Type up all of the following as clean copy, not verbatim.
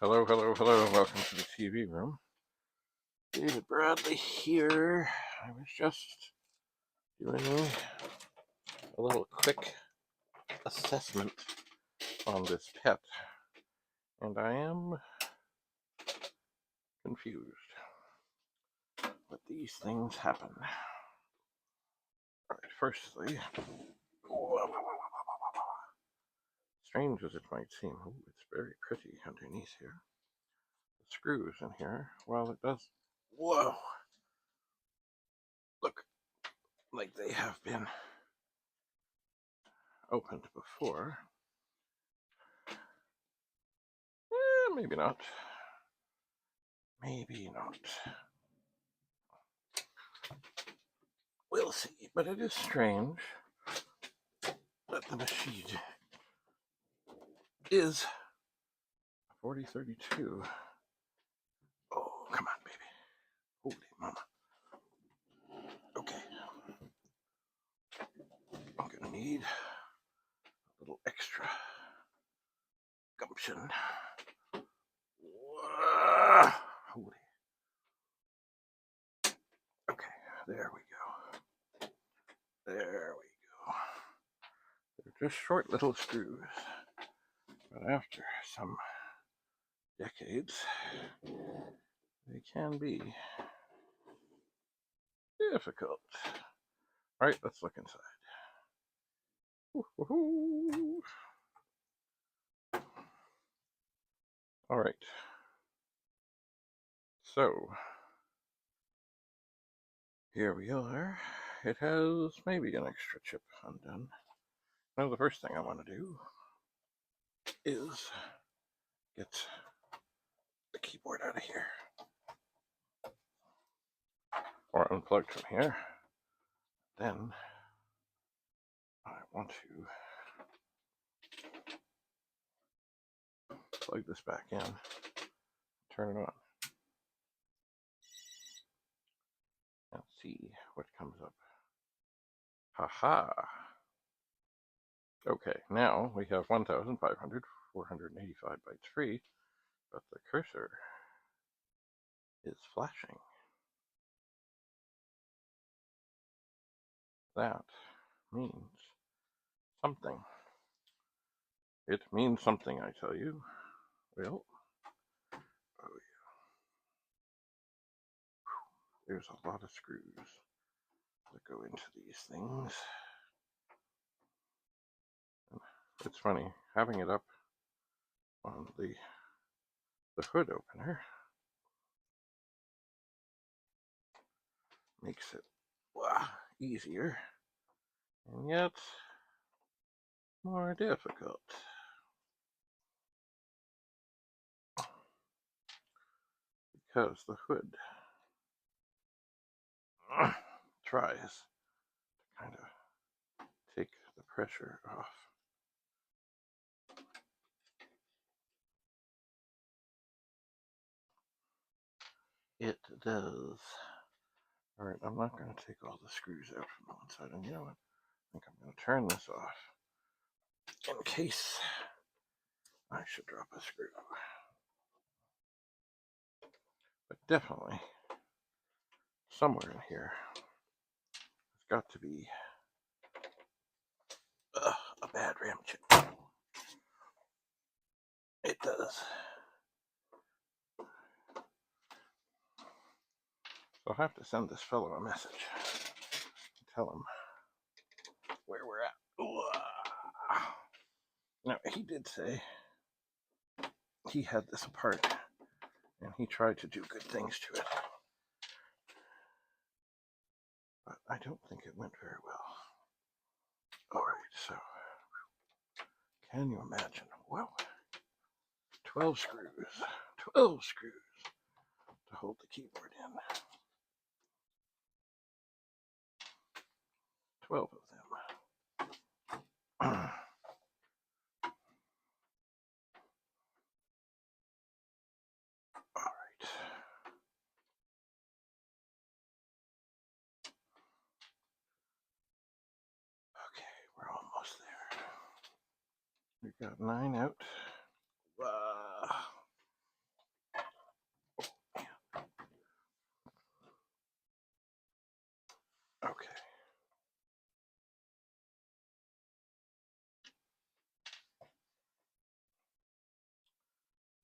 Hello, hello, hello. Welcome to the TV room. David Bradley here. I was just doing a little quick assessment on this pet, and I am confused. But these things happen. Alright, firstly, strange as it might seem, it's very pretty underneath here. The screws in here, well, it does. Whoa! Look like they have been opened before. Maybe not. Maybe not. We'll see, but it is strange that the machine is 4032. Oh, come on, baby. Holy mama. Okay. I'm gonna need a little extra gumption. Holy. Okay, there we go. There we go. They're just short little screws, but after some decades, they can be difficult. All right, let's look inside. All right. So, here we are. It has maybe an extra chip undone. Now the first thing I want to do is get the keyboard out of here. Or unplugged from here. Then I want to plug this back in, turn it on, and see what comes up. Haha! Okay, now we have 485 bytes free, but the cursor is flashing. That means something. It means something, I tell you. Well, oh yeah. There's a lot of screws that go into these things. It's funny, having it up on the hood opener makes it easier, and yet more difficult. Because the hood tries to kind of take the pressure off. It does. Alright, I'm not going to take all the screws out from the one side, and you know what? I think I'm going to turn this off in case I should drop a screw. But definitely, somewhere in here, there's got to be a bad RAM chip. It does. So I'll have to send this fellow a message. Tell him where we're at. Now, he did say he had this apart, and he tried to do good things to it. But I don't think it went very well. Alright, so, can you imagine? Well, 12 screws. 12 screws to hold the keyboard in. 12 of them. Alright. Okay, we're almost there. We've got 9 out.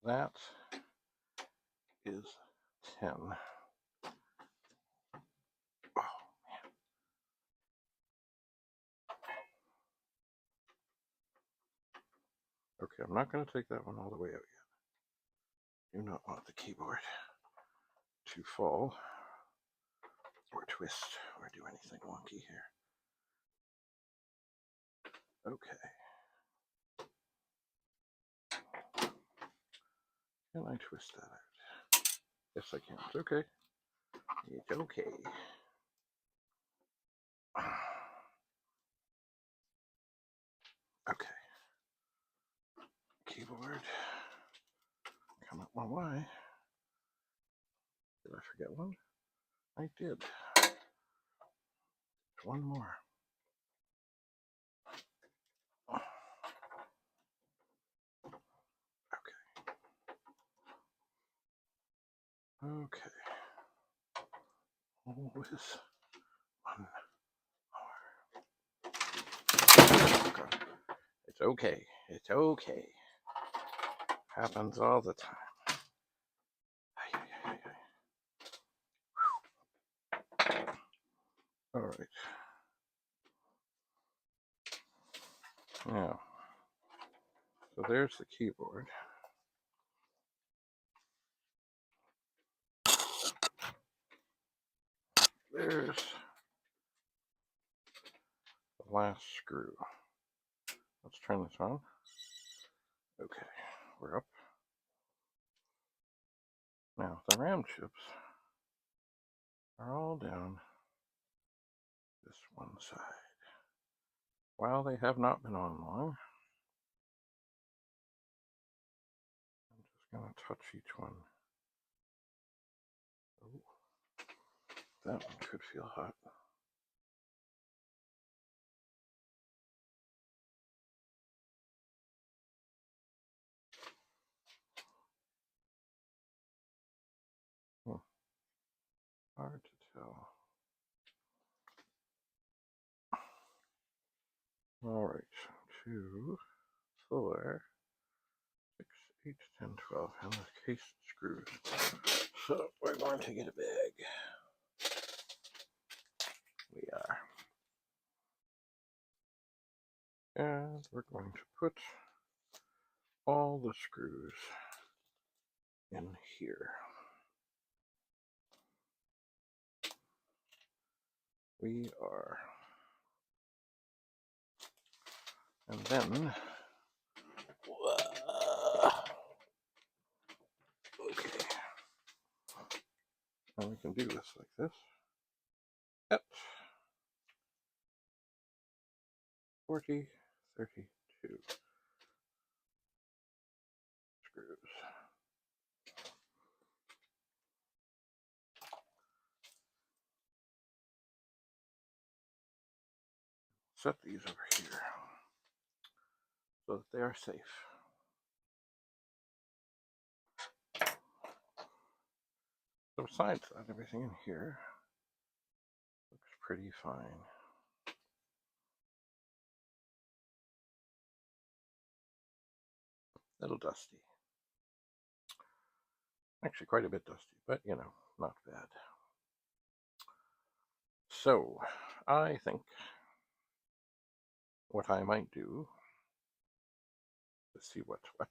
That is 10. Oh, man. Okay, I'm not going to take that one all the way out yet. Do not want the keyboard to fall or twist or do anything wonky here. Okay. Can I twist that out? Yes, I can. It's okay. It's okay. Okay. Keyboard. Come up one way. Did I forget one? I did. One more. Okay. Always one more. It's okay. It's okay. Happens all the time. All right. Now, so there's the keyboard. There's the last screw. Let's turn this on. Okay, we're up. Now, the RAM chips are all down this one side. While they have not been on long, I'm just going to touch each one. Oh, that one could feel hot. Hard to tell. All right, 2, 4, 6, 8, 10, 12, and the case screws. So we're going to get a bag. We are. And we're going to put all the screws in here. We are. And then, okay. And we can do this like this. At 40, 32 screws. Set these over here so that they are safe. So besides that, everything in here looks pretty fine. A little dusty. Actually, quite a bit dusty, but you know, not bad. So, I think what I might do, let's see what's what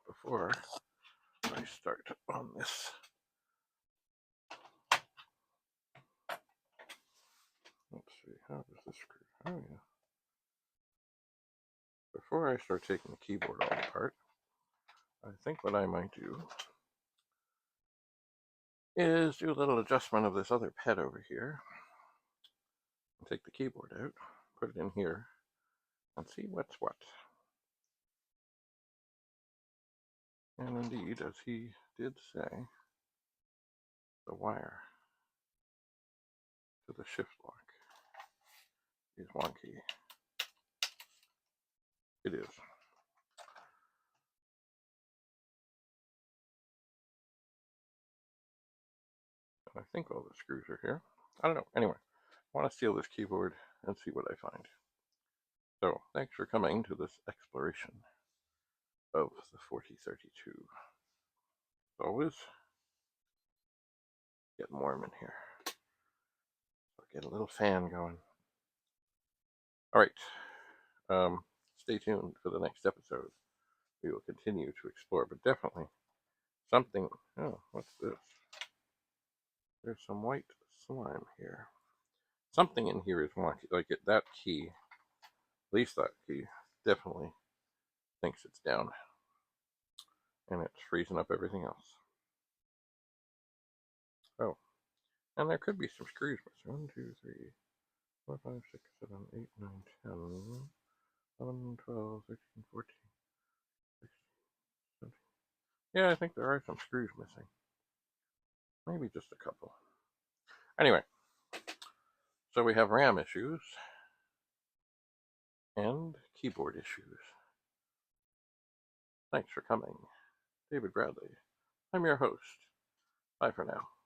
before I start on this. Let's see, how does this screw? Oh, yeah. Before I start taking the keyboard all apart, I think what I might do is do a little adjustment of this other pad over here. Take the keyboard out, put it in here, and see what's what. And indeed, as he did say, the wire to the shift lock is wonky. It is. And I think all the screws are here. I don't know. Anyway, I want to steal this keyboard and see what I find. So, thanks for coming to this exploration of the 4032. always getting warm in here. So get a little fan going. All right. Stay tuned for the next episode. We will continue to explore, but definitely something. Oh, what's this? There's some white slime here. Something in here is wonky. Like that key, at least that key, definitely thinks it's down. And it's freezing up everything else. Oh, and there could be some screws missing. 1, 2, 3, 4, 5, 6, 7, 8, 9, 10, 11, 12, 13, 14, 16, 17. Yeah, I think there are some screws missing. Maybe just a couple. Anyway, so we have RAM issues and keyboard issues. Thanks for coming. David Bradley. I'm your host. Bye for now.